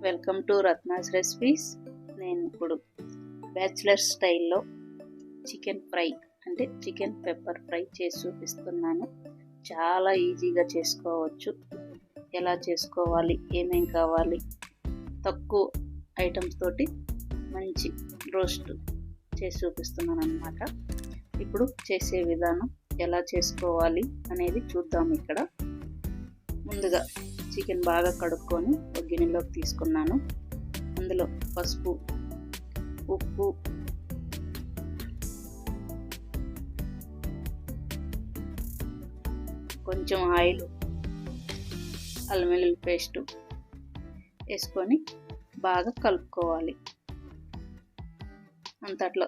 Welcome to Ratna's recipes. నేను ఇప్పుడు bachelor స్టైల్లో చికెన్ ఫ్రై అంటే చికెన్ పెప్పర్ ఫ్రై చేసి చూపిస్తున్నాను. చాలా ఈజీగా చేసుకోవచ్చు. ఎలా చేసుకోవాలి, ఏమేం కావాలి, తక్కువ ఐటమ్స్ తోటి మంచి రోస్ట్ చేసి చూపిస్తున్నాను అన్నమాట. ఇప్పుడు చేసే విధానం ఎలా చేసుకోవాలి అనేది చూద్దాం. ఇక్కడ ముందుగా చికెన్ బాగా కడుక్కొని ఒక గిన్నెలోకి తీసుకున్నాను. అందులో పసుపు, ఉప్పు, కొంచెం ఆయిల్, అల్లం వెల్లుల్లి పేస్టు వేసుకొని బాగా కలుపుకోవాలి. అంతట్లో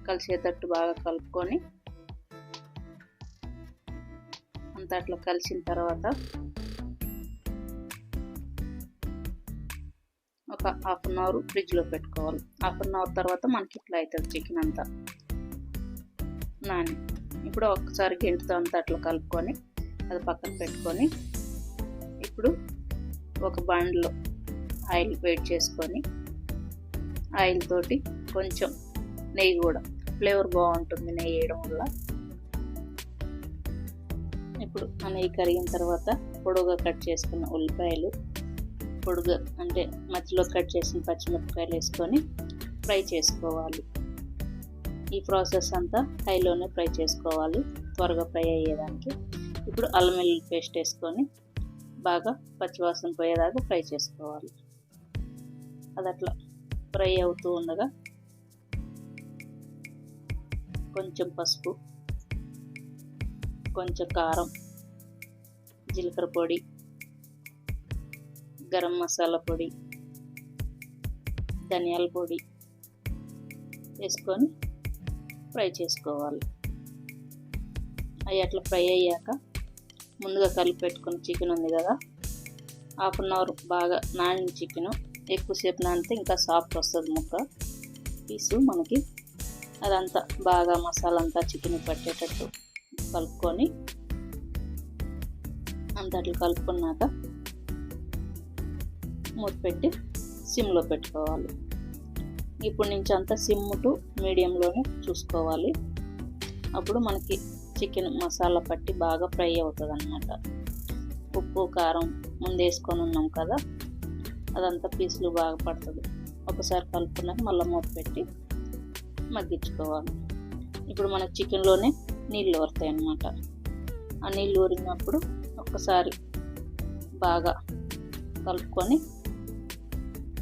కలిసేటట్టు బాగా కలుపుకొని అంతట్లో కలిసిన తర్వాత ఒక హాఫ్ అన్ అవర్ ఫ్రిడ్జ్లో పెట్టుకోవాలి. హాఫ్ అన్ అవర్ తర్వాత మనకి ఇట్లా అవుతుంది చికెన్ అంతా నాని. ఇప్పుడు ఒక్కసారి గెంటుతో అంతా అట్లా కలుపుకొని అది పక్కన పెట్టుకొని ఇప్పుడు ఒక బండ్లో ఆయిల్ వేడి చేసుకొని ఆయిల్ తోటి కొంచెం నెయ్యి, కూడా ఫ్లేవర్ బాగుంటుంది నెయ్యి వేయడం వల్ల. ఇప్పుడు ఆ నెయ్యి కరిగిన తర్వాత పొడుగా కట్ చేసుకున్న ఉల్లిపాయలు, పొడుగా అంటే మధ్యలో కట్ చేసిన పచ్చిమిరపకాయలు వేసుకొని ఫ్రై చేసుకోవాలి. ఈ ప్రాసెస్ అంతా హైలోనే ఫ్రై చేసుకోవాలి, త్వరగా ఫ్రై అయ్యేదానికి. ఇప్పుడు అల్లం వెల్లుల్లి పేస్ట్ వేసుకొని బాగా పచ్చివాసన పోయేదాకా ఫ్రై చేసుకోవాలి. అది అట్లా ఫ్రై అవుతూ ఉండగా కొంచెం పసుపు, కొంచెం కారం, జీలకర్ర పొడి, గరం మసాలా పొడి, ధనియాల పొడి వేసుకొని ఫ్రై చేసుకోవాలి. అవి అట్లా ఫ్రై అయ్యాక ముందుగా కలిపి పెట్టుకున్న చికెన్ ఉంది కదా, హాఫ్ అన్ అవర్ బాగా నానిన చికెను. ఎక్కువసేపు నానితే ఇంకా సాఫ్ట్ వస్తుంది ముక్క పీసు మనకి. అదంతా బాగా మసాలా అంతా చికెన్ పట్టేటట్టు కలుపుకొని అంతా అట్లా కలుపుకున్నాక మూత పెట్టి సిమ్లో పెట్టుకోవాలి. ఇప్పుడు నుంచి అంతా సిమ్ టు మీడియంలోనే చూసుకోవాలి. అప్పుడు మనకి చికెన్ మసాలా పట్టి బాగా ఫ్రై అవుతుంది అన్నమాట. ఉప్పు, కారం ముందు వేసుకొని ఉన్నాం కదా, అదంతా పీసులు బాగా పడుతుంది. ఒకసారి కలుపుకున్నాక మళ్ళీ మూత పెట్టి మగ్గించుకోవాలి. ఇప్పుడు మనకి చికెన్లోనే నీళ్ళు ఊరుతాయి అన్నమాట. ఆ నీళ్ళు ఊరినప్పుడు ఒక్కసారి బాగా కలుపుకొని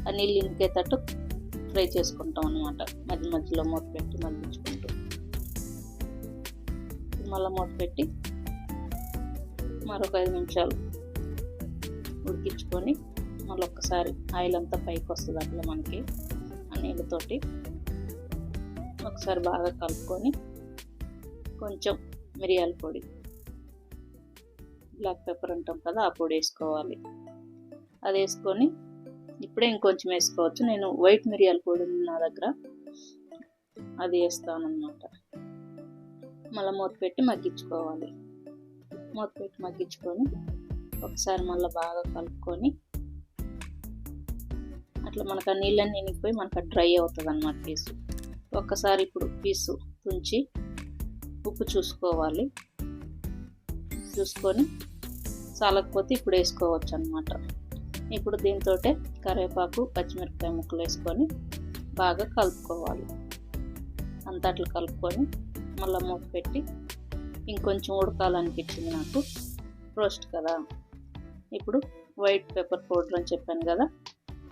ఆ నీళ్ళు ఇంకేటట్టు ఫ్రై చేసుకుంటాం అన్నమాట. మధ్య మధ్యలో మూత పెట్టి మగ్గించుకుంటూ మళ్ళీ మూత పెట్టి మరొక 5 నిమిషాలు ఉడికించుకొని మళ్ళీ ఒక్కసారి ఆయిల్ అంతా పైకి వస్తుంది అట్లా మనకి ఆ నీళ్ళతోటి. ఒకసారి బాగా కలుపుకొని కొంచెం మిరియాల పొడి, బ్లాక్ పెప్పర్ అంటాం కదా, ఆ పొడి వేసుకోవాలి. అది వేసుకొని ఇప్పుడే ఇంకొంచెం వేసుకోవచ్చు. నేను వైట్ మిరియాల పొడి ఉంది నా దగ్గర, అది వేస్తాను అన్నమాట. మళ్ళీ మూత పెట్టి మగ్గించుకోవాలి. మూత పెట్టి మగ్గించుకొని ఒకసారి మళ్ళీ బాగా కలుపుకొని అట్లా మనకు ఆ నీళ్ళని నినిగిపోయి మనకు డ్రై అవుతుంది అన్నమాట పీసు. ఒక్కసారి ఇప్పుడు పీసు తుంచి ఉప్పు చూసుకోవాలి. చూసుకొని చాలకపోతే ఇప్పుడు వేసుకోవచ్చు అన్నమాట. ఇప్పుడు దీంతో కరివేపాకు, పచ్చిమిరపకాయ ముక్కలు వేసుకొని బాగా కలుపుకోవాలి. అంతా అట్లా కలుపుకొని మళ్ళీ మూత పెట్టి ఇంకొంచెం ఉడకాలనిపించింది నాకు, రోస్ట్ కదా. ఇప్పుడు వైట్ పెప్పర్ పౌడర్ అని చెప్పాను కదా,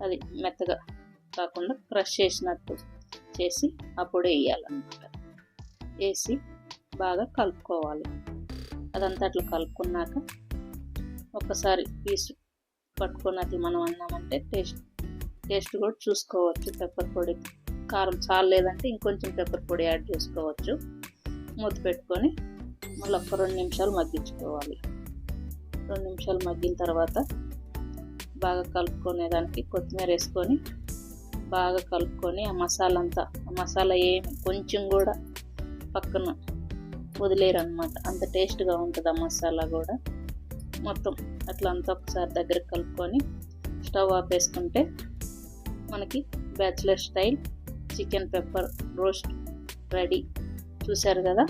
అది మెత్తగా కాకుండా క్రష్ చేసినట్టు చేసి ఆ పొడి వేయాలన్నమాట. వేసి బాగా కలుపుకోవాలి. అదంతా అట్లా కలుపుకున్నాక ఒకసారి పీసు పట్టుకున్నట్లు మనం అన్నామంటే టేస్ట్ కూడా చూసుకోవచ్చు. పెప్పర్ పొడి కారం చాలేదంటే ఇంకొంచెం పెప్పర్ పొడి యాడ్ చేసుకోవచ్చు. మూత పెట్టుకొని మళ్ళీ ఒక 2 నిమిషాలు మగ్గించుకోవాలి. 2 నిమిషాలు మగ్గిన తర్వాత బాగా కలుపుకునేదానికి కొత్తిమీర వేసుకొని బాగా కలుపుకొని ఆ మసాలా అంతా, ఆ మసాలా ఏమి కొంచెం కూడా పక్కన వదిలేరు అన్నమాట. అంత టేస్ట్గా ఉంటుంది ఆ మసాలా కూడా. మొత్తం అట్లా అంతా ఒకసారి దగ్గరికి కలుపుకొని స్టవ్ ఆపేసుకుంటే మనకి bachelor style chicken pepper roast ready. చూసారు కదా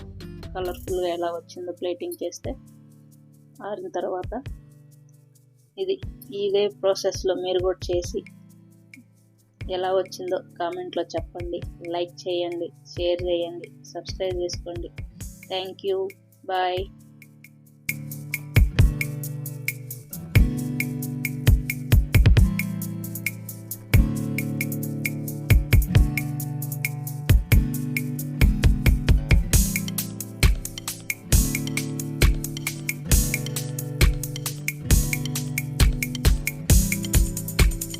కలర్ఫుల్గా ఎలా వచ్చిందో ప్లేటింగ్ చేస్తే. ఆరిన తర్వాత ఇదే ప్రాసెస్లో మీరు కూడా చేసి ఎలా వచ్చిందో కామెంట్లో చెప్పండి. లైక్ చేయండి, షేర్ చేయండి, సబ్స్క్రైబ్ చేసుకోండి. Thank you. బాయ్.